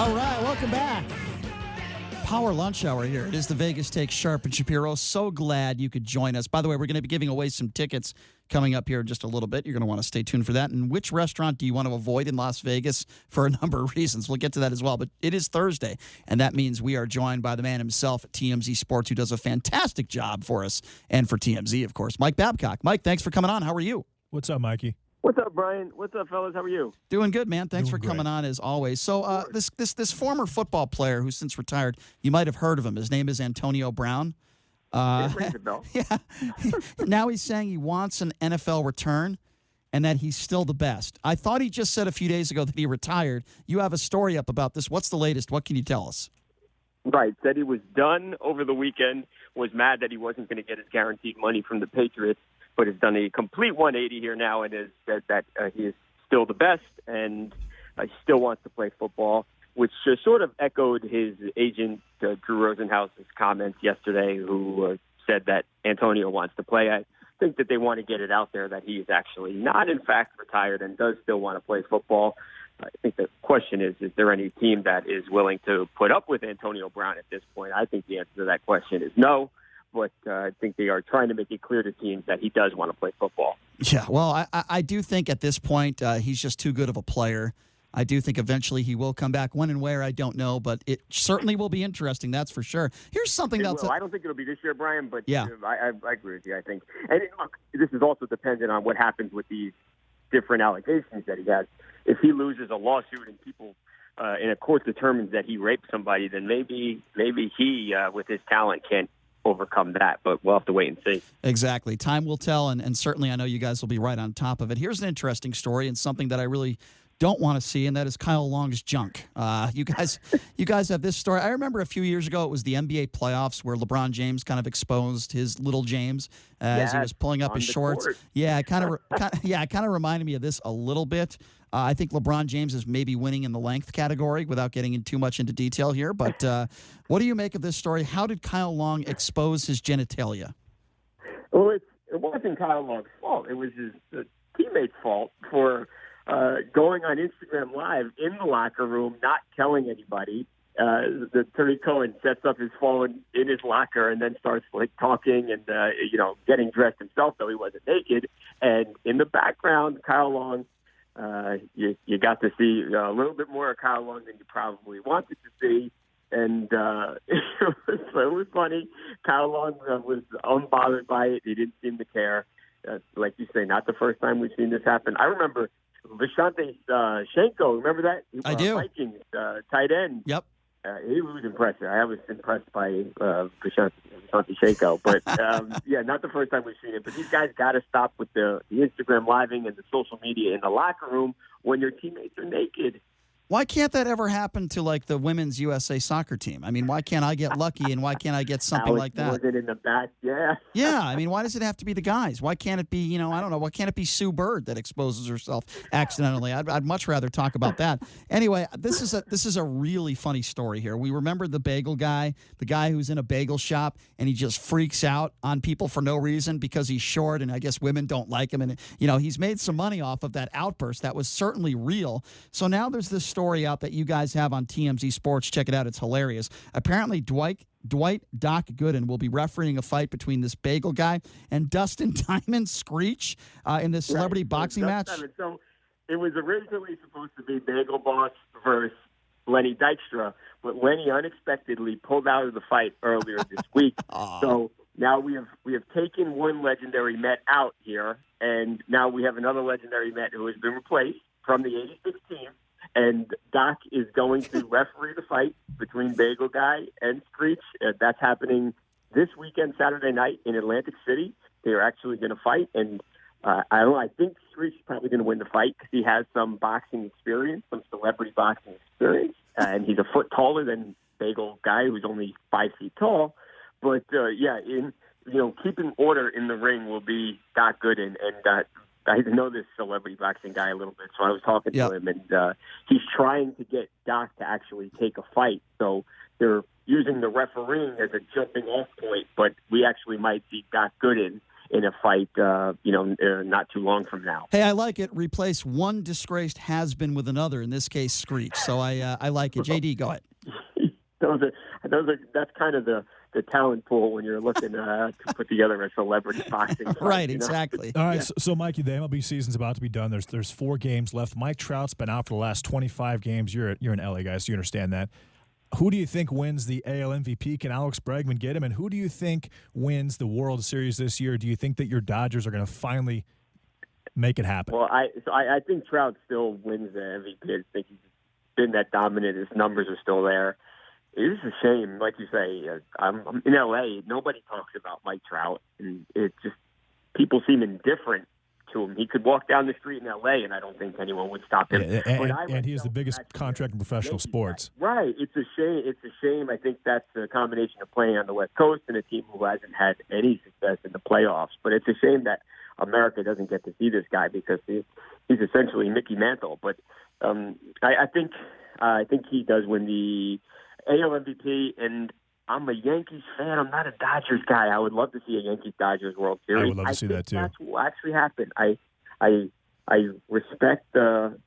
All right, welcome back. Power lunch hour here. It is the Vegas Take Sharp and Shapiro. So glad you could join us. By the way, we're going to be giving away some tickets coming up here in just a little bit. You're going to want to stay tuned for that. And which restaurant do you want to avoid in Las Vegas for a number of reasons? We'll get to that as well. But it is Thursday, and that means we are joined by the man himself at TMZ Sports, who does a fantastic job for us and for TMZ, of course, Mike Babcock. Mike, thanks for coming on. How are you? What's up, Mikey? What's up, Brian? What's up, fellas? How are you? Doing good, man. Thanks Doing for coming great. on as always. So this former football player who's since retired, you might have heard of him. His name is Antonio Brown. It rings a bell. Yeah. Now he's saying he wants an NFL return and that he's still the best. I thought he just said a few days ago that he retired. You have a story up about this. What's the latest? What can you tell us? Right. Said he was done over the weekend, was mad that he wasn't going to get his guaranteed money from the Patriots, but has done a complete 180 here now and has said that he is still the best and he still wants to play football, which sort of echoed his agent, Drew Rosenhaus's comments yesterday, who said that Antonio wants to play. I think that they want to get it out there that he is actually not, in fact, retired and does still want to play football. I think the question is there any team that is willing to put up with Antonio Brown at this point? I think the answer to that question is no. But I think they are trying to make it clear to teams that he does want to play football. Yeah, well, I do think at this point he's just too good of a player. I do think eventually he will come back. When and where, I don't know, but it certainly will be interesting, that's for sure. Here's something else. I don't think it'll be this year, Brian, but yeah. I agree with you, I think. And look, this is also dependent on what happens with these different allegations that he has. If he loses a lawsuit and people in a court determines that he raped somebody, then maybe he, with his talent, can't overcome that, but we'll have to wait and see. Exactly. Time will tell, and certainly I know you guys will be right on top of it. Here's an interesting story and something that I really don't want to see, and that is Kyle Long's junk. You guys have this story. I remember a few years ago it was the NBA playoffs where LeBron James kind of exposed his little James as he was pulling up his shorts. Court. Yeah, it kind of reminded me of this a little bit. I think LeBron James is maybe winning in the length category without getting in too much into detail here. But what do you make of this story? How did Kyle Long expose his genitalia? Well, it wasn't Kyle Long's fault. It was his teammate's fault for going on Instagram Live in the locker room, not telling anybody. The Terry Cohen sets up his phone in his locker and then starts talking and getting dressed himself, though he wasn't naked. And in the background, Kyle Long. You got to see a little bit more of Kyle Long than you probably wanted to see, and it was funny. Kyle Long was unbothered by it. He didn't seem to care. Like you say, not the first time we've seen this happen. I remember Visanthe Shenko. Remember that? I do. Vikings tight end. Yep. He was impressive. I was impressed by Visanthe Shenko. But, not the first time we've seen it. But these guys got to stop with the Instagram living and the social media in the locker room when your teammates are naked. Why can't that ever happen to, like, the women's USA soccer team? I mean, why can't I get lucky and why can't I get something like that? Was it in the back? Yeah. Yeah, I mean, why does it have to be the guys? Why can't it be, I don't know, why can't it be Sue Bird that exposes herself accidentally? I'd much rather talk about that. Anyway, this is a really funny story here. We remember the bagel guy, the guy who's in a bagel shop, and he just freaks out on people for no reason because he's short, and I guess women don't like him. And, he's made some money off of that outburst. That was certainly real. So now there's this story out that you guys have on TMZ Sports. Check it out. It's hilarious. Apparently, Dwight Doc Gooden will be refereeing a fight between this bagel guy and Dustin Diamond Screech in this celebrity boxing match. So it was originally supposed to be Bagel Boss versus Lenny Dykstra, but Lenny unexpectedly pulled out of the fight earlier this week. So now we have taken one legendary Met out here, and now we have another legendary Met who has been replaced from the 86 team. And Doc is going to referee the fight between Bagel Guy and Screech. That's happening this weekend, Saturday night in Atlantic City. They are actually going to fight. And I think Screech is probably going to win the fight because he has some boxing experience, some celebrity boxing experience. And he's a foot taller than Bagel Guy, who's only 5 feet tall. But, keeping order in the ring will be Doc Gooden. And I know this celebrity boxing guy a little bit, so I was talking to him, and he's trying to get Doc to actually take a fight. So they're using the refereeing as a jumping-off point, but we actually might see Doc Gooden in a fight, not too long from now. Hey, I like it. Replace one disgraced has-been with another, in this case, Screech. So I like it. JD, go ahead. That's kind of the talent pool when you're looking to put together a celebrity boxing fight, Right, exactly. All right, Yeah. so Mikey, the MLB season's about to be done. There's 4 games left. Mike Trout's been out for the last 25 games. You're an LA guy, so you understand that. Who do you think wins the AL MVP? Can Alex Bregman get him? And who do you think wins the World Series this year? Do you think that your Dodgers are going to finally make it happen? Well, I think Trout still wins the MVP. I think he's been that dominant. His numbers are still there. It is a shame, like you say. I'm in LA. Nobody talks about Mike Trout, and it just people seem indifferent to him. He could walk down the street in LA, and I don't think anyone would stop him. And he is the biggest contract in professional sports. Right. It's a shame. It's a shame. I think that's a combination of playing on the West Coast and a team who hasn't had any success in the playoffs. But it's a shame that America doesn't get to see this guy because he's essentially Mickey Mantle. But I think he does win the AL MVP, and I'm a Yankees fan. I'm not a Dodgers guy. I would love to see a Yankees-Dodgers World Series. I would love to see that too. That's what will actually happen. I respect the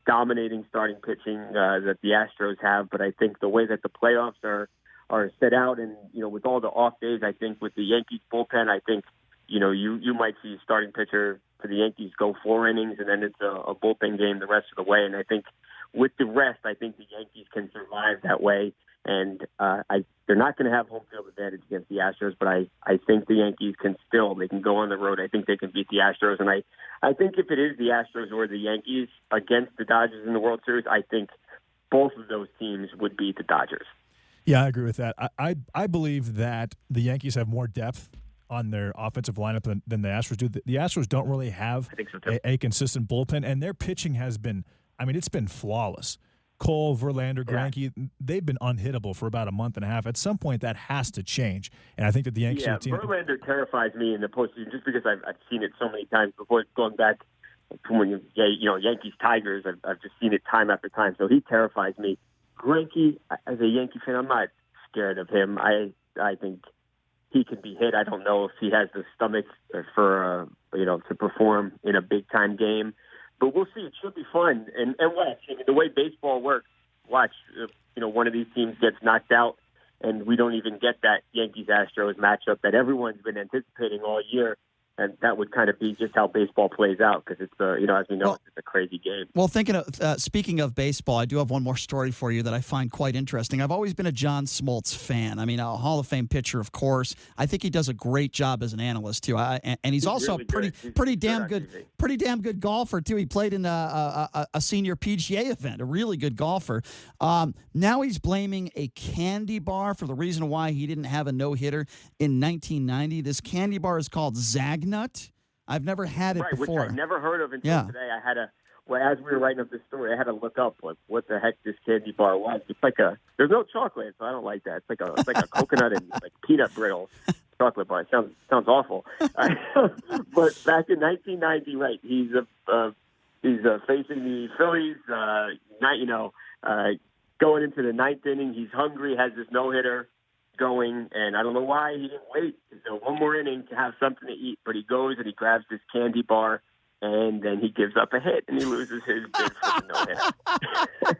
dominating starting pitching that the Astros have, but I think the way that the playoffs are set out, and with all the off days, I think with the Yankees bullpen, I think you might see a starting pitcher for the Yankees go 4 innings, and then it's a bullpen game the rest of the way. And I think with the rest, I think the Yankees can survive that way. And they're not going to have home field advantage against the Astros, but I think the Yankees can go on the road. I think they can beat the Astros. And I think if it is the Astros or the Yankees against the Dodgers in the World Series, I think both of those teams would beat the Dodgers. Yeah, I agree with that. I believe that the Yankees have more depth on their offensive lineup than the Astros do. The Astros don't really have a consistent bullpen, and their pitching has been, it's been flawless. Cole, Verlander, Greinke, they've been unhittable for about a month and a half. At some point, that has to change. And I think that the Yankees are the team. Verlander terrifies me in the postseason just because I've seen it so many times before, going back from when Yankees Tigers. I've just seen it time after time. So he terrifies me. Greinke, as a Yankee fan, I'm not scared of him. I think he can be hit. I don't know if he has the stomach for to perform in a big time game. But we'll see. It should be fun. And watch. The way baseball works, watch, one of these teams gets knocked out, and we don't even get that Yankees-Astros matchup that everyone's been anticipating all year. And that would kind of be just how baseball plays out because it's, as we know, it's a crazy game. Well, speaking of baseball, I do have one more story for you that I find quite interesting. I've always been a John Smoltz fan. A Hall of Fame pitcher, of course. I think he does a great job as an analyst too. And he's also really pretty damn good golfer too. He played in a senior PGA event, a really good golfer. Now he's blaming a candy bar for the reason why he didn't have a no-hitter in 1990. This candy bar is called Zagnut. I've never had it before. Which I never heard of until today. I had as we were writing up this story, I had to look up what the heck this candy bar was. It's there's no chocolate, so I don't like that. It's like a coconut and peanut brittle chocolate bar. It sounds awful. But back in 1990, right? He's facing the Phillies. Going into the 9th inning, he's hungry, has this no-hitter going, and I don't know why he didn't wait until one more inning to have something to eat, but he goes and he grabs this candy bar, and then he gives up a hit, and he loses his bid for the no-hitter.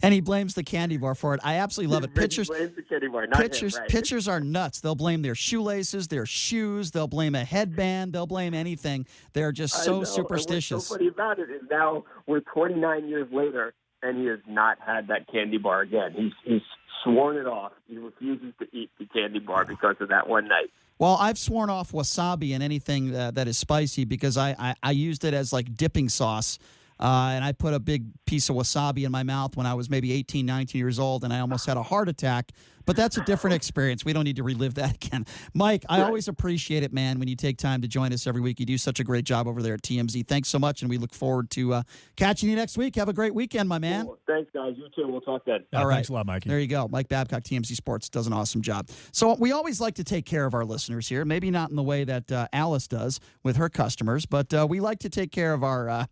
And he blames the candy bar for it. I absolutely love it. Pitchers blames the candy bar, not him, right. Pitchers are nuts. They'll blame their shoelaces, their shoes. They'll blame a headband. They'll blame anything. They're just so superstitious. And what's so funny about it is now we're 29 years later, and he has not had that candy bar again. He's sworn it off. He refuses to eat the candy bar because of that one night. Well, I've sworn off wasabi and anything that is spicy because I used it as dipping sauce. And I put a big piece of wasabi in my mouth when I was maybe 18, 19 years old, and I almost had a heart attack. But that's a different experience. We don't need to relive that again. Mike, I always appreciate it, man, when you take time to join us every week. You do such a great job over there at TMZ. Thanks so much, and we look forward to catching you next week. Have a great weekend, my man. Cool. Thanks, guys. You too. We'll talk then. All right. Thanks a lot, Mikey. There you go. Mike Babcock, TMZ Sports, does an awesome job. So we always like to take care of our listeners here, maybe not in the way that Alice does with her customers, but we like to take care of our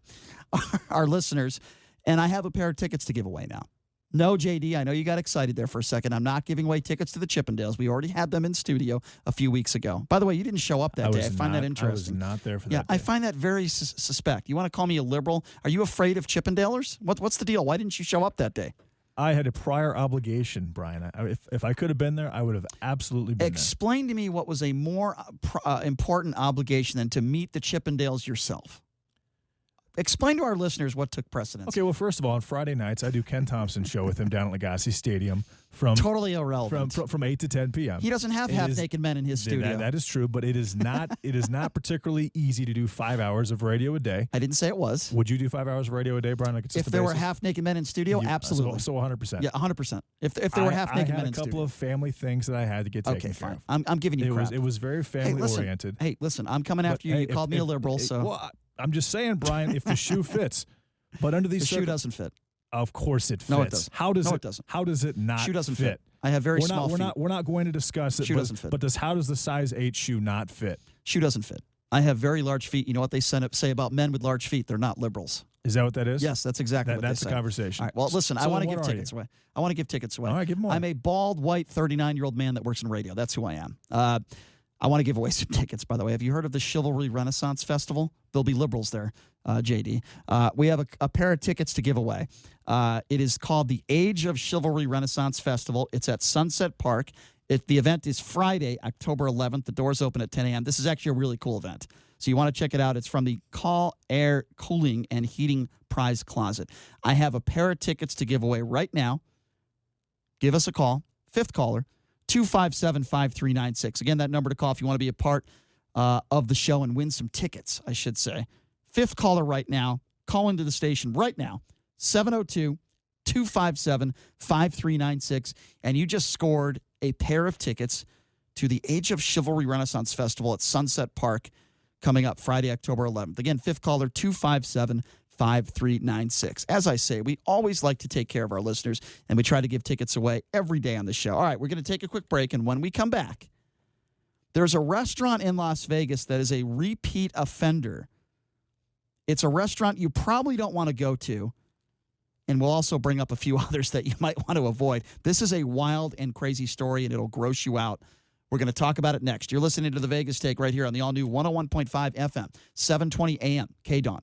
listeners, and I have a pair of tickets to give away now. No, JD, I know you got excited there for a second. I'm not giving away tickets to the Chippendales. We already had them in studio a few weeks ago. By the way, you didn't show up that day. I find that interesting. I was not there for that. Yeah, day. I find that very suspect. You want to call me a liberal? Are you afraid of Chippendalers? What's the deal? Why didn't you show up that day? I had a prior obligation, Brian. If I could have been there, I would have absolutely been Explain to me what was a more important obligation than to meet the Chippendales yourself. Explain to our listeners what took precedence. Okay, well, first of all, on Friday nights, I do Ken Thompson's show with him down at Legacy Stadium from totally irrelevant from 8 to 10 p.m. He doesn't have half-naked men in his studio. That is true, but it is not particularly easy to do 5 hours of radio a day. I didn't say it was. Would you do 5 hours of radio a day, Brian? If there were half-naked men in studio, absolutely. So 100%. Yeah, 100%. If there were half-naked men in studio. I had a couple of family things that I had to get taken care of. I'm giving you crap. It was very family-oriented. Hey, listen, I'm coming after you. You called me a liberal, so. Well, I'm just saying, Brian, if the shoe fits. But under these shoe doesn't fit. Of course it fits. No, it doesn't. How does it doesn't. How does it not shoe doesn't fit? I have very small feet. We're not going to discuss it. Shoe doesn't fit. But how does the size 8 shoe not fit? Shoe doesn't fit. I have very large feet. You know what they say about men with large feet? They're not liberals. Is that what that is? Yes, that's exactly what they say. That's the conversation. All right, well, listen, I want to give tickets away. I want to give tickets away. All right, give them away. I'm a bald, white, 39-year-old man that works in radio. That's who I am. I want to give away some tickets, by the way. Have you heard of the Chivalry Renaissance Festival? There'll be liberals there, JD. We have a pair of tickets to give away. It is called the Age of Chivalry Renaissance Festival. It's at Sunset Park. The event is Friday, October 11th. The doors open at 10 a.m. This is actually a really cool event. So you want to check it out. It's from the Call Air Cooling and Heating Prize Closet. I have a pair of tickets to give away right now. Give us a call. Fifth caller. 257-5396. Again, that number to call if you want to be a part of the show and win some tickets, I should say. Fifth caller right now. Call into the station right now. 702-257-5396. And you just scored a pair of tickets to the Age of Chivalry Renaissance Festival at Sunset Park coming up Friday, October 11th. Again, fifth caller, 257-5396. As I say, we always like to take care of our listeners, and we try to give tickets away every day on the show. All right, we're going to take a quick break, and when we come back, there's a restaurant in Las Vegas that is a repeat offender. It's a restaurant you probably don't want to go to, and we'll also bring up a few others that you might want to avoid. This is a wild and crazy story, and it'll gross you out. We're going to talk about it next. You're listening to The Vegas Take right here on the all-new 101.5 FM, 720 AM, KDAWN.